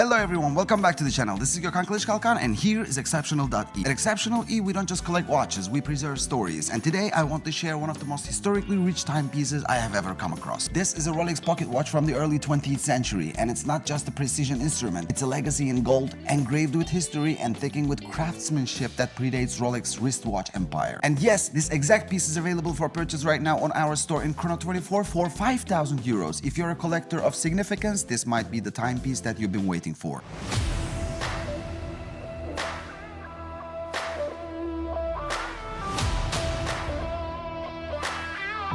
Hello everyone, welcome back to the channel. This is Gökhan Kılıçkalkan and here is Exceptional.E. At Exceptional.E we don't just collect watches, we preserve stories. And today I want to share one of the most historically rich timepieces I have ever come across. This is a Rolex pocket watch from the early 20th century and it's not just a precision instrument, it's a legacy in gold, engraved with history and thickened with craftsmanship that predates Rolex wristwatch empire. And yes, this exact piece is available for purchase right now on our store in Chrono24 for 5,000 euros. If you're a collector of significance, this might be the timepiece that you've been waiting for.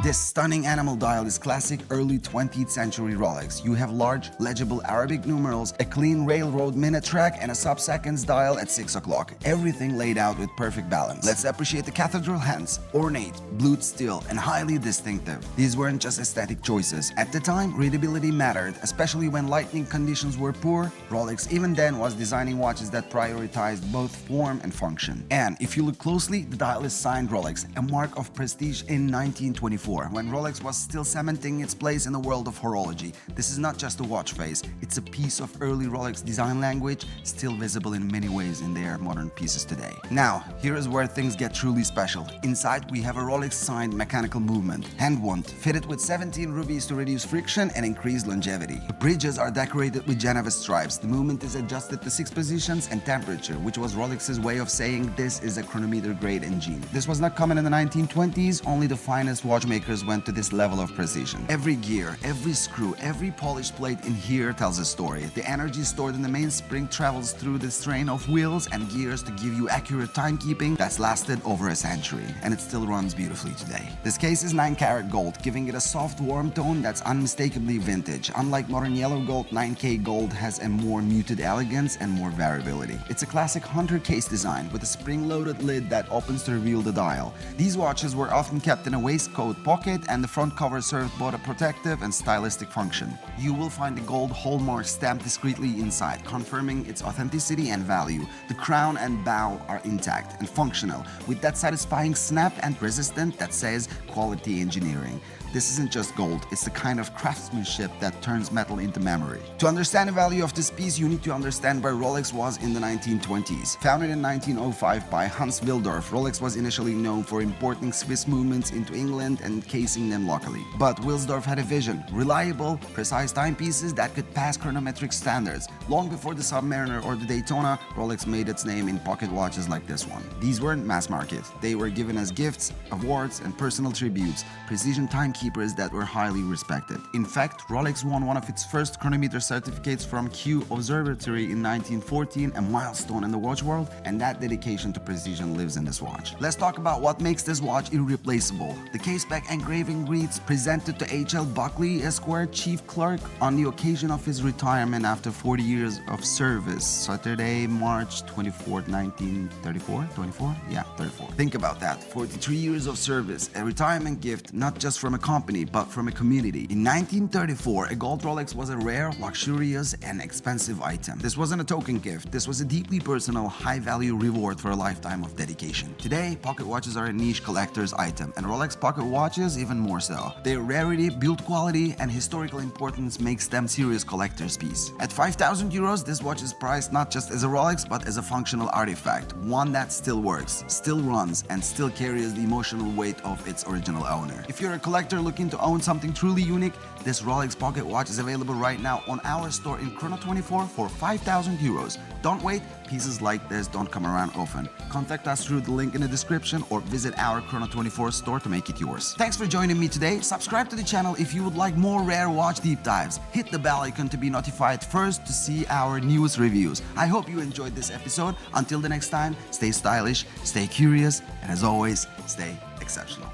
This stunning animal dial is classic early 20th century Rolex. You have large, legible Arabic numerals, a clean railroad minute track, and a sub-seconds dial at 6 o'clock. Everything laid out with perfect balance. Let's appreciate the cathedral hands, ornate, blued steel, and highly distinctive. These weren't just aesthetic choices. At the time, readability mattered, especially when lighting conditions were poor. Rolex even then was designing watches that prioritized both form and function. And if you look closely, the dial is signed Rolex, a mark of prestige in 1924. When Rolex was still cementing its place in the world of horology. This is not just a watch face, it's a piece of early Rolex design language, still visible in many ways in their modern pieces today. Now, here is where things get truly special. Inside, we have a Rolex signed mechanical movement, hand-wound, fitted with 17 rubies to reduce friction and increase longevity. The bridges are decorated with Geneva stripes. The movement is adjusted to 6 positions and temperature, which was Rolex's way of saying this is a chronometer-grade engine. This was not common in the 1920s, only the finest watchmakers went to this level of precision. Every gear, every screw, every polished plate in here tells a story. The energy stored in the mainspring travels through the strain of wheels and gears to give you accurate timekeeping that's lasted over a century, and it still runs beautifully today. This case is 9-karat gold, giving it a soft, warm tone that's unmistakably vintage. Unlike modern yellow gold, 9K gold has a more muted elegance and more variability. It's a classic hunter case design with a spring-loaded lid that opens to reveal the dial. These watches were often kept in a waistcoat pocket and the front cover served both a protective and stylistic function. You will find the gold hallmark stamped discreetly inside, confirming its authenticity and value. The crown and bow are intact and functional, with that satisfying snap and resistant that says quality engineering. This isn't just gold, it's the kind of craftsmanship that turns metal into memory. To understand the value of this piece, you need to understand where Rolex was in the 1920s. Founded in 1905 by Hans Wilsdorf, Rolex was initially known for importing Swiss movements into England and casing them locally. But Wilsdorf had a vision: reliable, precise timepieces that could pass chronometric standards. Long before the Submariner or the Daytona, Rolex made its name in pocket watches like this one. These weren't mass market. They were given as gifts, awards, and personal tributes, precision timekeepers that were highly respected. In fact, Rolex won one of its first chronometer certificates from Kew Observatory in 1914, a milestone in the watch world, and that dedication to precision lives in this watch. Let's talk about what makes this watch irreplaceable. The caseback engraving reads, "Presented to H.L. Buckley, Esquire, Chief Clerk, on the occasion of his retirement after 40 years of service, Saturday, March 24th, 1934? 24? Yeah, 34. Think about that. 43 years of service, a retirement gift, not just from a company, but from a community. In 1934, a gold Rolex was a rare, luxurious, and expensive item. This wasn't a token gift. This was a deeply personal, high-value reward for a lifetime of dedication. Today, pocket watches are a niche collector's item, and Rolex pocket watches even more so. Their rarity, build quality, and historical importance makes them serious collector's piece. At 5,000 euros, this watch is priced not just as a Rolex, but as a functional artifact, one that still works, still runs, and still carries the emotional weight of its original owner. If you're a collector looking to own something truly unique, this Rolex pocket watch is available right now on our store in Chrono24 for 5,000 euros. Don't wait, pieces like this don't come around often. Contact us through the link in the description or visit our Chrono24 store to make it yours. Thanks for joining me today. Subscribe to the channel if you would like more rare watch deep dives. Hit the bell icon to be notified first to see our newest reviews. I hope you enjoyed this episode. Until the next time, stay stylish, stay curious, and as always, stay exceptional.